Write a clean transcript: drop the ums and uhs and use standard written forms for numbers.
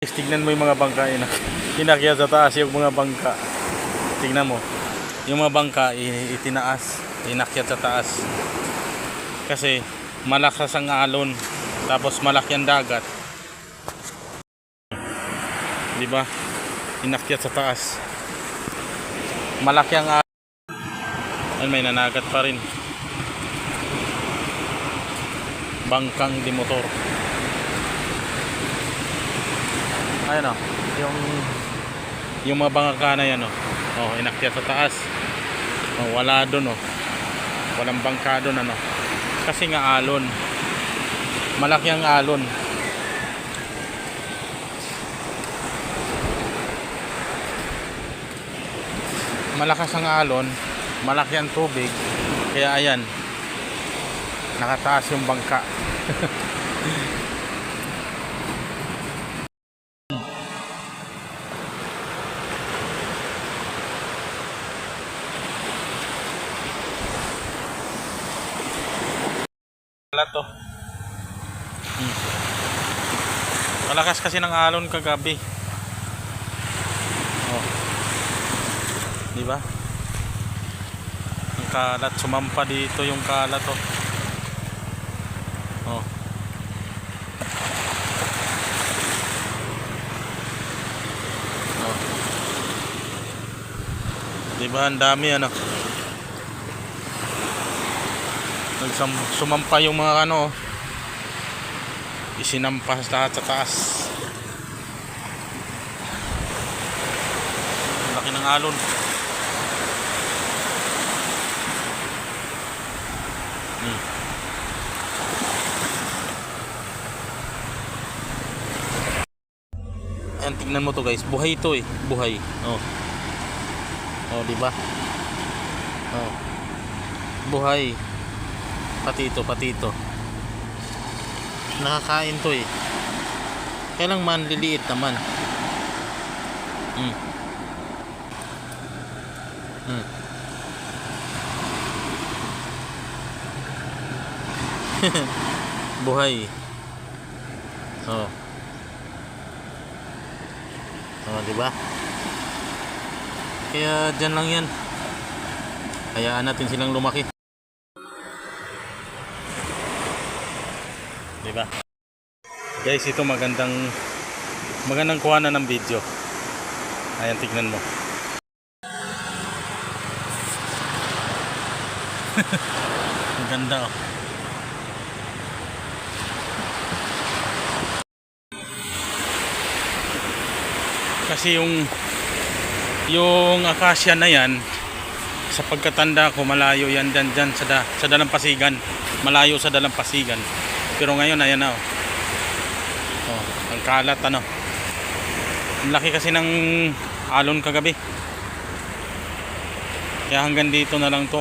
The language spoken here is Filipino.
guys, tignan mo yung mga bangka. Inakyat sa taas yung mga bangka. Tignan mo. Yung mga bangka itinaas, inakyat sa taas. Kasi malakas ang alon. Tapos malaki ang dagat. Di ba? Inakyat sa taas. Malaki ang alon. Ay, may nanagat pa rin. Bangkang di motor. Ayun o, yung mga bangka na yan o. Oh, inakyat sa taas. Oh, wala doon o. Walang bangka doon ano. Kasi nga alon. Malaki ang alon. Malakas ang alon, malaki ang tubig. Kaya ayan, nakataas yung bangka. Wala to. Malakas kasi ng alon kagabi. Oh. Di ba? Ang kalat, sumampa dito yung kalat oh. Oh. Oh. Di ba ang dami ano? Sumampa yung mga ano, isinampas lahat sa taas. Laki ng alon. Ayan, tignan mo to guys, buhay ito eh, buhay. Oh, oh, di ba? Oh, buhay. Pati ito. Nakakain to eh. Kailang man liliit naman. Buhay. Oh. Oh, di ba? Kaya diyan lang 'yan. Hayaan natin silang lumaki. Diba? Guys, ito magandang kuhanan ng video. Ayan, tignan mo. Maganda oh. Kasi yung akasya na yan, sa pagkatanda ko, malayo yan dyan sa Dalampasigan. Malayo sa Dalampasigan. Pero ngayon ayan na oh. Oh, ang kalat ano. Ang laki kasi ng alon kagabi. Kaya hanggang dito na lang to.